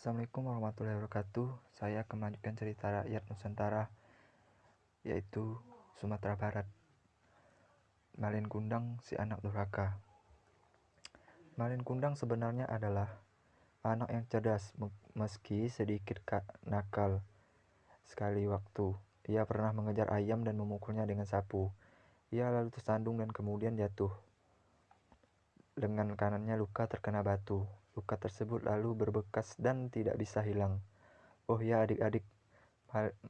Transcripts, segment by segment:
Assalamualaikum warahmatullahi wabarakatuh. Saya akan melanjutkan cerita rakyat Nusantara, yaitu Sumatera Barat. Malin Kundang, si anak durhaka. Malin Kundang sebenarnya adalah anak yang cerdas, meski sedikit nakal. Sekali waktu, ia pernah mengejar ayam dan memukulnya dengan sapu. Ia lalu tersandung dan kemudian jatuh. Lengan kanannya luka terkena batu. Luka tersebut lalu berbekas dan tidak bisa hilang. Oh ya adik-adik,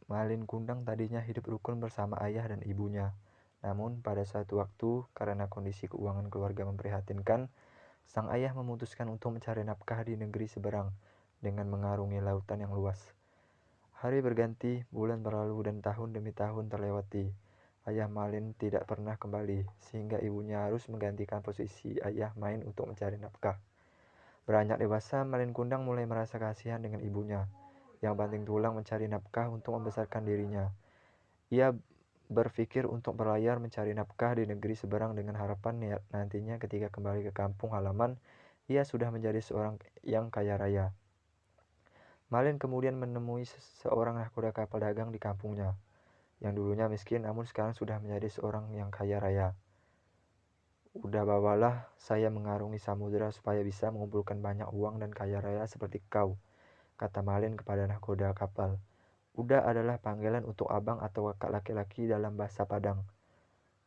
Malin Kundang tadinya hidup rukun bersama ayah dan ibunya. Namun pada suatu waktu, karena kondisi keuangan keluarga memprihatinkan, sang ayah memutuskan untuk mencari nafkah di negeri seberang dengan mengarungi lautan yang luas. Hari berganti, bulan berlalu dan tahun demi tahun terlewati. Ayah Malin tidak pernah kembali, sehingga ibunya harus menggantikan posisi ayah main untuk mencari nafkah. Beranjak dewasa, Malin Kundang mulai merasa kasihan dengan ibunya yang banting tulang mencari nafkah untuk membesarkan dirinya. Ia berpikir untuk berlayar mencari nafkah di negeri seberang dengan harapan nantinya ketika kembali ke kampung halaman, ia sudah menjadi seorang yang kaya raya. Malin kemudian menemui seorang nahkoda kapal dagang di kampungnya, yang dulunya miskin namun sekarang sudah menjadi seorang yang kaya raya. Udah bawalah saya mengarungi samudera supaya bisa mengumpulkan banyak uang dan kaya raya seperti kau, kata Malin kepada nahkoda kapal. Uda adalah panggilan untuk abang atau kakak laki-laki dalam bahasa Padang.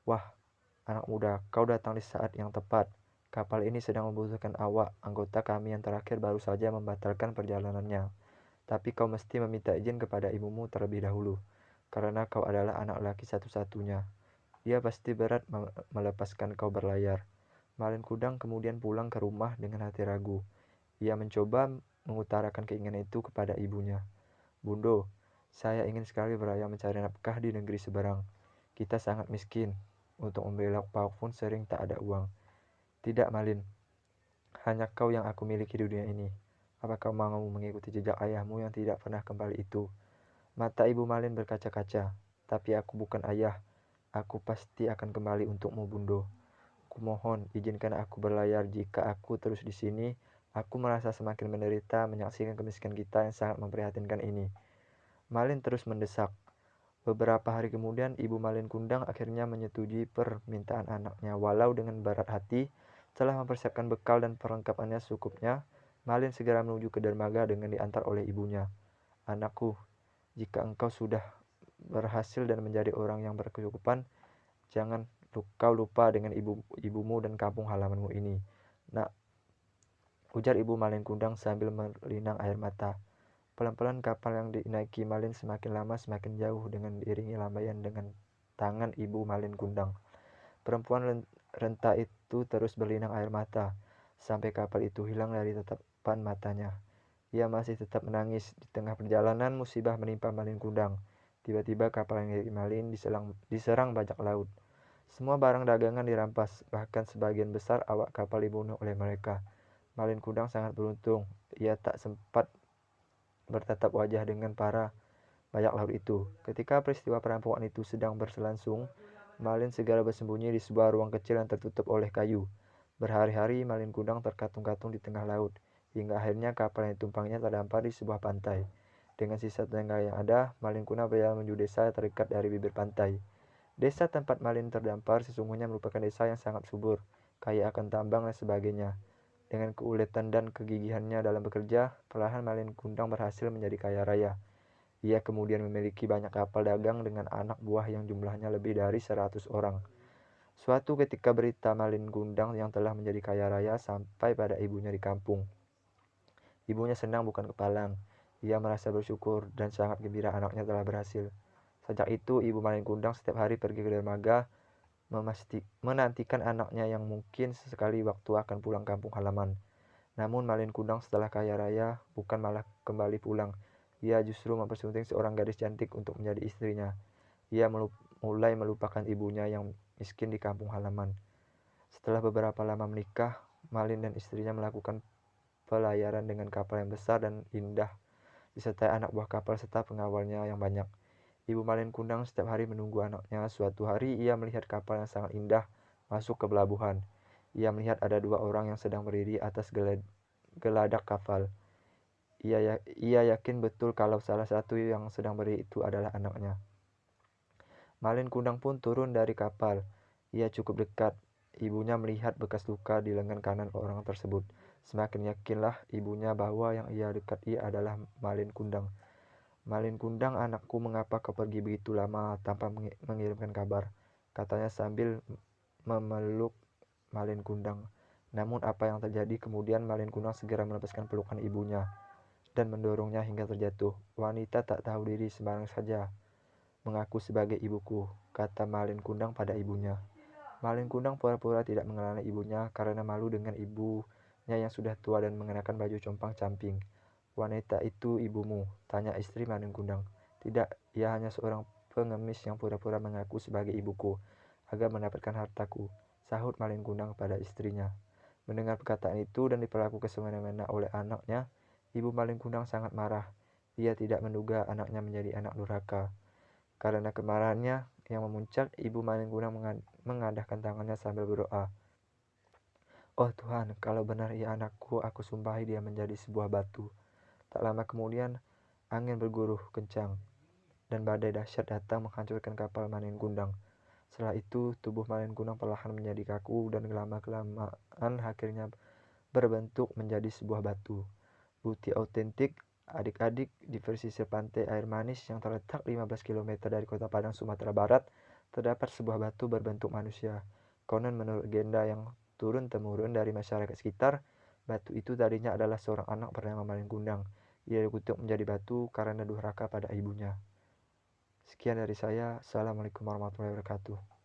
Wah, anak muda, kau datang di saat yang tepat. Kapal ini sedang membutuhkan awak. Anggota kami yang terakhir baru saja membatalkan perjalanannya. Tapi kau mesti meminta izin kepada ibumu terlebih dahulu, karena kau adalah anak laki satu-satunya. Dia pasti berat melepaskan kau berlayar. Malin Kundang kemudian pulang ke rumah dengan hati ragu. Ia mencoba mengutarakan keinginan itu kepada ibunya. Bundo, saya ingin sekali berlayar mencari nafkah di negeri seberang. Kita sangat miskin. Untuk membeli lauk pauk pun sering tak ada uang. Tidak, Malin. Hanya kau yang aku miliki di dunia ini. Apa kau mau mengikuti jejak ayahmu yang tidak pernah kembali itu? Mata ibu Malin berkaca-kaca. Tapi aku bukan ayah. Aku pasti akan kembali untukmu, Bundo. Kumohon, izinkan aku berlayar. Jika aku terus di sini, aku merasa semakin menderita menyaksikan kemiskinan kita yang sangat memprihatinkan ini. Malin terus mendesak. Beberapa hari kemudian, ibu Malin Kundang akhirnya menyetujui permintaan anaknya. Walau dengan berat hati, setelah mempersiapkan bekal dan perlengkapannya secukupnya, Malin segera menuju ke dermaga dengan diantar oleh ibunya. Anakku, jika engkau sudah berhasil dan menjadi orang yang berkecukupan, jangan kau lupa dengan ibumu dan kampung halamanmu ini. Nak, ujar ibu Malin Kundang sambil melinang air mata. Pelan-pelan kapal yang dinaiki Malin semakin lama semakin jauh dengan diiringi lambaian dengan tangan ibu Malin Kundang. Perempuan renta itu terus berlinang air mata, sampai kapal itu hilang dari tatapan matanya. Ia masih tetap menangis. Di tengah perjalanan, musibah menimpa Malin Kundang. Tiba-tiba kapal yang dinaiki Malin diserang bajak laut. Semua barang dagangan dirampas, bahkan sebagian besar awak kapal dibunuh oleh mereka. Malin Kundang sangat beruntung. Ia tak sempat bertatap wajah dengan para bajak laut itu. Ketika peristiwa perampokan itu sedang berlangsung, Malin segera bersembunyi di sebuah ruang kecil yang tertutup oleh kayu. Berhari-hari Malin Kundang terkatung-katung di tengah laut, hingga akhirnya kapal yang ditumpangnya terdampar di sebuah pantai. Dengan sisa tenaga yang ada, Malin Kundang berjalan menuju desa terikat dari bibir pantai. Desa tempat Malin terdampar sesungguhnya merupakan desa yang sangat subur, kaya akan tambang dan sebagainya. Dengan keuletan dan kegigihannya dalam bekerja, perlahan Malin Kundang berhasil menjadi kaya raya. Ia kemudian memiliki banyak kapal dagang dengan anak buah yang jumlahnya lebih dari 100 orang. Suatu ketika berita Malin Kundang yang telah menjadi kaya raya sampai pada ibunya di kampung. Ibunya senang bukan kepalang. Ia merasa bersyukur dan sangat gembira anaknya telah berhasil. Sejak itu, ibu Malin Kundang setiap hari pergi ke dermaga menantikan anaknya yang mungkin sesekali waktu akan pulang kampung halaman. Namun Malin Kundang setelah kaya raya bukan malah kembali pulang. Ia justru mempersunting seorang gadis cantik untuk menjadi istrinya. Ia mulai melupakan ibunya yang miskin di kampung halaman. Setelah beberapa lama menikah, Malin dan istrinya melakukan pelayaran dengan kapal yang besar dan indah, disertai anak buah kapal serta pengawalnya yang banyak. Ibu Malin Kundang setiap hari menunggu anaknya. Suatu hari ia melihat kapal yang sangat indah masuk ke pelabuhan. Ia melihat ada dua orang yang sedang berdiri atas geladak kapal. Ia yakin betul kalau salah satu yang sedang berdiri itu adalah anaknya. Malin Kundang pun turun dari kapal. Ia cukup dekat. Ibunya melihat bekas luka di lengan kanan orang tersebut. Semakin yakinlah ibunya bahwa yang ia dekati adalah Malin Kundang. Malin Kundang, anakku, mengapa kau pergi begitu lama tanpa mengirimkan kabar? Katanya sambil memeluk Malin Kundang. Namun apa yang terjadi kemudian? Malin Kundang segera melepaskan pelukan ibunya dan mendorongnya hingga terjatuh. Wanita tak tahu diri sembarang saja mengaku sebagai ibuku, kata Malin Kundang pada ibunya. Malin Kundang pura-pura tidak mengenali ibunya karena malu dengan ibunya yang sudah tua dan mengenakan baju compang-camping. Wanita itu ibumu? Tanya istri Malin Kundang. Tidak, ia hanya seorang pengemis yang pura-pura mengaku sebagai ibuku agar mendapatkan hartaku, sahut Malin Kundang pada istrinya. Mendengar perkataan itu dan diperlakukan semena-mena oleh anaknya, ibu Malin Kundang sangat marah. Ia tidak menduga anaknya menjadi anak durhaka. Karena kemarahannya yang memuncak, ibu Malin Kundang mengadahkan tangannya sambil berdoa. Oh Tuhan, kalau benar ia anakku, aku sumpahi dia menjadi sebuah batu. Tak lama kemudian, angin berguruh kencang dan badai dahsyat datang menghancurkan kapal Malin Kundang. Setelah itu, tubuh Malin Kundang perlahan menjadi kaku dan lama-kelamaan akhirnya berbentuk menjadi sebuah batu. Bukti autentik, adik-adik, di pesisir pantai Air Manis yang terletak 15 km dari kota Padang, Sumatera Barat, terdapat sebuah batu berbentuk manusia. Konon menurut legenda yang turun-temurun dari masyarakat sekitar, batu itu tadinya adalah seorang anak bernama Malin Kundang. Ia dikutuk menjadi batu karena durhaka pada ibunya. Sekian dari saya. Assalamualaikum warahmatullahi wabarakatuh.